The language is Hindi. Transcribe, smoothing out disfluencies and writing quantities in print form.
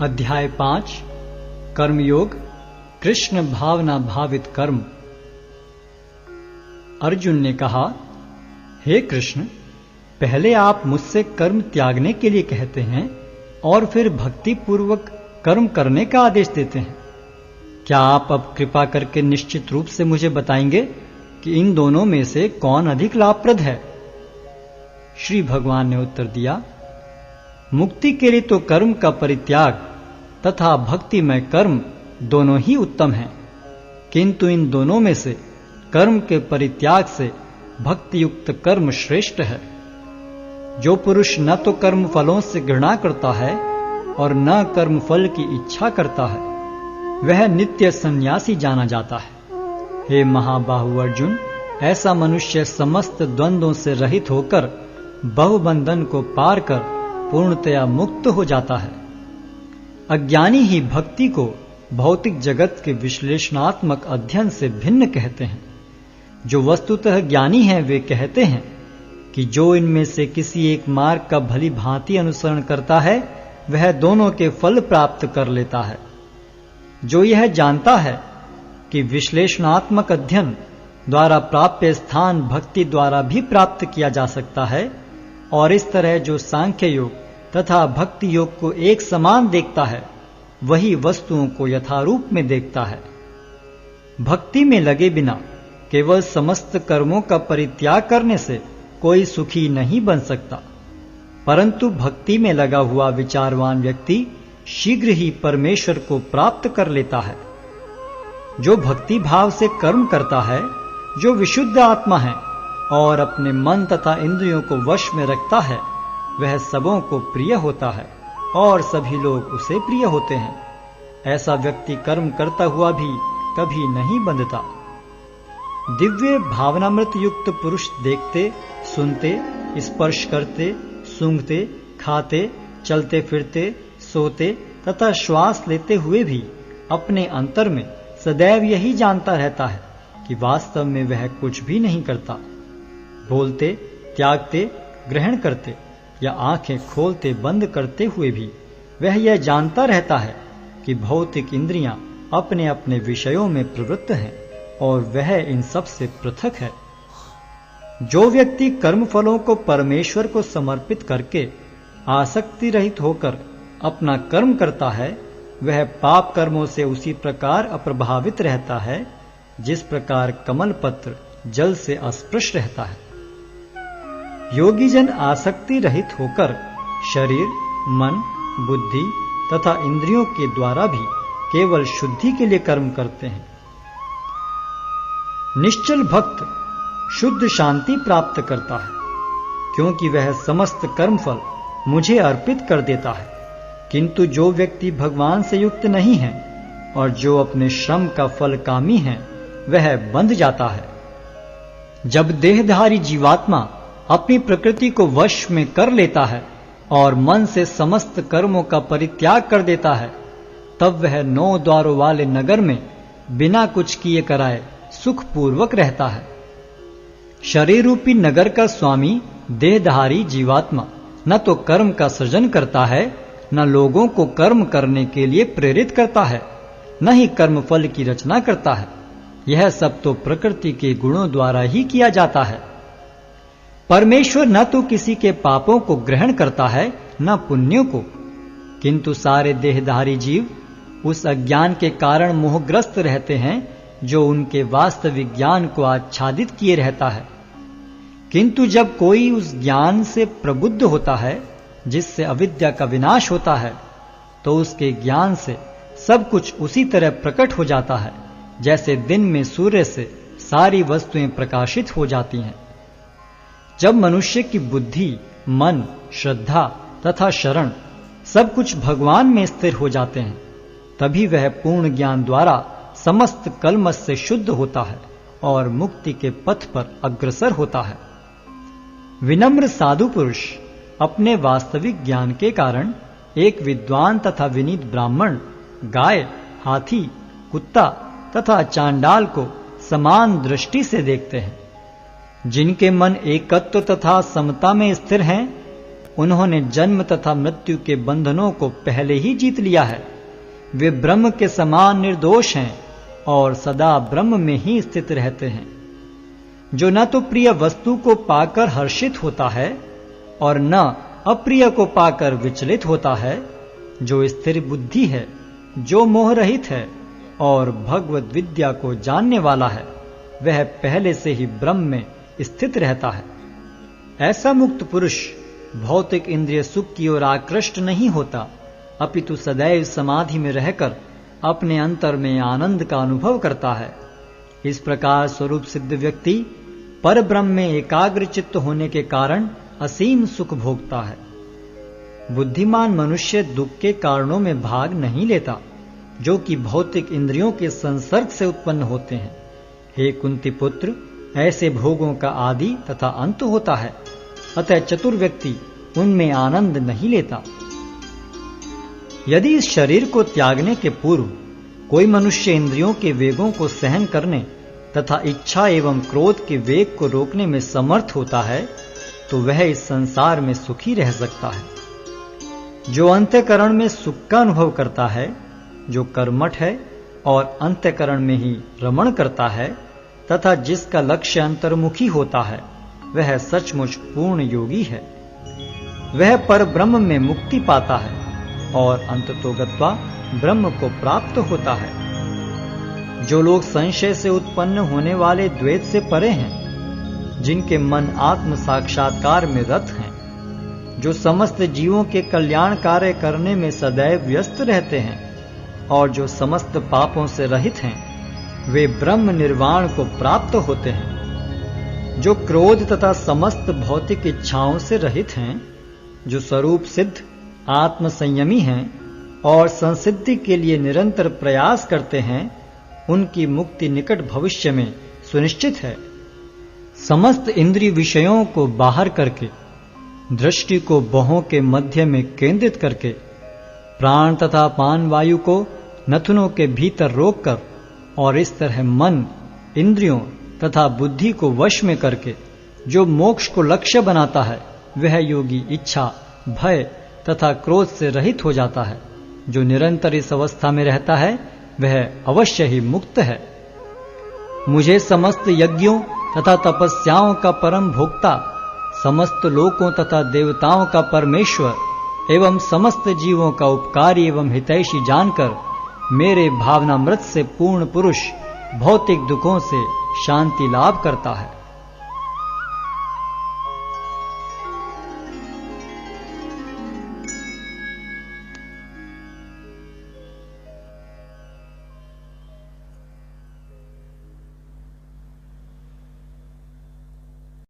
अध्याय 5 कर्मयोग कृष्ण भावना भावित कर्म। अर्जुन ने कहा, हे कृष्ण, पहले आप मुझसे कर्म त्यागने के लिए कहते हैं और फिर भक्ति पूर्वक कर्म करने का आदेश देते हैं। क्या आप अब कृपा करके निश्चित रूप से मुझे बताएंगे कि इन दोनों में से कौन अधिक लाभप्रद है? श्री भगवान ने उत्तर दिया, मुक्ति के लिए तो कर्म का परित्याग तथा भक्ति में कर्म दोनों ही उत्तम हैं, किंतु इन दोनों में से कर्म के परित्याग से भक्ति युक्त कर्म श्रेष्ठ है। जो पुरुष न तो कर्म फलों से घृणा करता है और न कर्म फल की इच्छा करता है, वह नित्य सन्यासी जाना जाता है। हे महाबाहु अर्जुन, ऐसा मनुष्य समस्त द्वंद्वों से रहित होकर बहुबंधन को पार कर पूर्णतया मुक्त हो जाता है। अज्ञानी ही भक्ति को भौतिक जगत के विश्लेषणात्मक अध्ययन से भिन्न कहते हैं। जो वस्तुतः ज्ञानी हैं वे कहते हैं कि जो इनमें से किसी एक मार्ग का भली भांति अनुसरण करता है वह दोनों के फल प्राप्त कर लेता है। जो यह जानता है कि विश्लेषणात्मक अध्ययन द्वारा प्राप्य स्थान भक्ति द्वारा भी प्राप्त किया जा सकता है, और इस तरह जो सांख्य योग तथा भक्ति योग को एक समान देखता है वही वस्तुओं को यथारूप में देखता है। भक्ति में लगे बिना केवल समस्त कर्मों का परित्याग करने से कोई सुखी नहीं बन सकता, परंतु भक्ति में लगा हुआ विचारवान व्यक्ति शीघ्र ही परमेश्वर को प्राप्त कर लेता है। जो भक्ति भाव से कर्म करता है, जो विशुद्ध आत्मा है और अपने मन तथा इंद्रियों को वश में रखता है, वह सबों को प्रिय होता है और सभी लोग उसे प्रिय होते हैं। ऐसा व्यक्ति कर्म करता हुआ भी कभी नहीं बंधता। दिव्य भावनामृत युक्त पुरुष देखते, सुनते, स्पर्श करते, सूंघते, खाते, चलते फिरते, सोते तथा श्वास लेते हुए भी अपने अंतर में सदैव यही जानता रहता है कि वास्तव में वह कुछ भी नहीं करता। बोलते, त्यागते, ग्रहण करते या आंखें खोलते बंद करते हुए भी वह यह जानता रहता है कि भौतिक इंद्रियां अपने अपने विषयों में प्रवृत्त हैं और वह इन सब से पृथक है। जो व्यक्ति कर्म फलों को परमेश्वर को समर्पित करके आसक्ति रहित होकर अपना कर्म करता है, वह पाप कर्मों से उसी प्रकार अप्रभावित रहता है जिस प्रकार कमल पत्र जल से अस्पृश रहता है। योगी जन आसक्ति रहित होकर शरीर, मन, बुद्धि तथा इंद्रियों के द्वारा भी केवल शुद्धि के लिए कर्म करते हैं। निश्चल भक्त शुद्ध शांति प्राप्त करता है, क्योंकि वह समस्त कर्मफल मुझे अर्पित कर देता है। किंतु जो व्यक्ति भगवान से युक्त नहीं है और जो अपने श्रम का फल कामी है, वह बंध जाता है। जब देहधारी जीवात्मा अपनी प्रकृति को वश में कर लेता है और मन से समस्त कर्मों का परित्याग कर देता है, तब वह 9 द्वारों वाले नगर में बिना कुछ किए कराए सुखपूर्वक रहता है। शरीर रूपी नगर का स्वामी देहधारी जीवात्मा न तो कर्म का सृजन करता है, न लोगों को कर्म करने के लिए प्रेरित करता है, न ही कर्म फल की रचना करता है। यह सब तो प्रकृति के गुणों द्वारा ही किया जाता है। परमेश्वर न तो किसी के पापों को ग्रहण करता है न पुण्यों को, किंतु सारे देहधारी जीव उस अज्ञान के कारण मोहग्रस्त रहते हैं जो उनके वास्तविक ज्ञान को आच्छादित किए रहता है। किंतु जब कोई उस ज्ञान से प्रबुद्ध होता है जिससे अविद्या का विनाश होता है, तो उसके ज्ञान से सब कुछ उसी तरह प्रकट हो जाता है जैसे दिन में सूर्य से सारी वस्तुएं प्रकाशित हो जाती हैं। जब मनुष्य की बुद्धि, मन, श्रद्धा तथा शरण सब कुछ भगवान में स्थिर हो जाते हैं, तभी वह पूर्ण ज्ञान द्वारा समस्त कलमश से शुद्ध होता है और मुक्ति के पथ पर अग्रसर होता है। विनम्र साधु पुरुष अपने वास्तविक ज्ञान के कारण एक विद्वान तथा विनीत ब्राह्मण, गाय, हाथी, कुत्ता तथा चांडाल को समान दृष्टि से देखते हैं। जिनके मन एकत्व तथा समता में स्थिर हैं, उन्होंने जन्म तथा मृत्यु के बंधनों को पहले ही जीत लिया है। वे ब्रह्म के समान निर्दोष हैं और सदा ब्रह्म में ही स्थित रहते हैं। जो न तो प्रिय वस्तु को पाकर हर्षित होता है और न अप्रिय को पाकर विचलित होता है, जो स्थिर बुद्धि है, जो मोह रहित है और भगवत विद्या को जानने वाला है, वह पहले से ही ब्रह्म में स्थित रहता है। ऐसा मुक्त पुरुष भौतिक इंद्रिय सुख की ओर आकृष्ट नहीं होता, अपितु सदैव समाधि में रहकर अपने अंतर में आनंद का अनुभव करता है। इस प्रकार स्वरूप सिद्ध व्यक्ति पर ब्रह्म में एकाग्र चित्त होने के कारण असीम सुख भोगता है। बुद्धिमान मनुष्य दुख के कारणों में भाग नहीं लेता, जो कि भौतिक इंद्रियों के संसर्ग से उत्पन्न होते हैं। हे कुंती पुत्र, ऐसे भोगों का आदि तथा अंत होता है, अतः चतुर व्यक्ति उनमें आनंद नहीं लेता। यदि इस शरीर को त्यागने के पूर्व कोई मनुष्य इंद्रियों के वेगों को सहन करने तथा इच्छा एवं क्रोध के वेग को रोकने में समर्थ होता है, तो वह इस संसार में सुखी रह सकता है। जो अंतःकरण में सुख का अनुभव करता है, जो कर्मठ है और अंतःकरण में ही रमण करता है तथा जिसका लक्ष्य अंतर्मुखी होता है, वह सचमुच पूर्ण योगी है। वह पर ब्रह्म में मुक्ति पाता है और अंततोगत्वा ब्रह्म को प्राप्त होता है। जो लोग संशय से उत्पन्न होने वाले द्वैत से परे हैं, जिनके मन आत्म साक्षात्कार में रत हैं, जो समस्त जीवों के कल्याण कार्य करने में सदैव व्यस्त रहते हैं और जो समस्त पापों से रहित हैं, वे ब्रह्म निर्वाण को प्राप्त होते हैं। जो क्रोध तथा समस्त भौतिक इच्छाओं से रहित हैं, जो स्वरूप सिद्ध आत्म संयमी हैं और संसिद्धि के लिए निरंतर प्रयास करते हैं, उनकी मुक्ति निकट भविष्य में सुनिश्चित है। समस्त इंद्रिय विषयों को बाहर करके, दृष्टि को बाहों के मध्य में केंद्रित करके, प्राण तथा पान वायु को नथुनों के भीतर रोककर और इस तरह मन, इंद्रियों तथा बुद्धि को वश में करके जो मोक्ष को लक्ष्य बनाता है, वह योगी इच्छा, भय तथा क्रोध से रहित हो जाता है। जो निरंतर इस अवस्था में रहता है, वह अवश्य ही मुक्त है। मुझे समस्त यज्ञों तथा तपस्याओं का परम भोक्ता, समस्त लोकों तथा देवताओं का परमेश्वर एवं समस्त जीवों का उपकारी एवं हितैषी जानकर मेरे भावनामृत से पूर्ण पुरुष भौतिक दुखों से शांति लाभ करता है।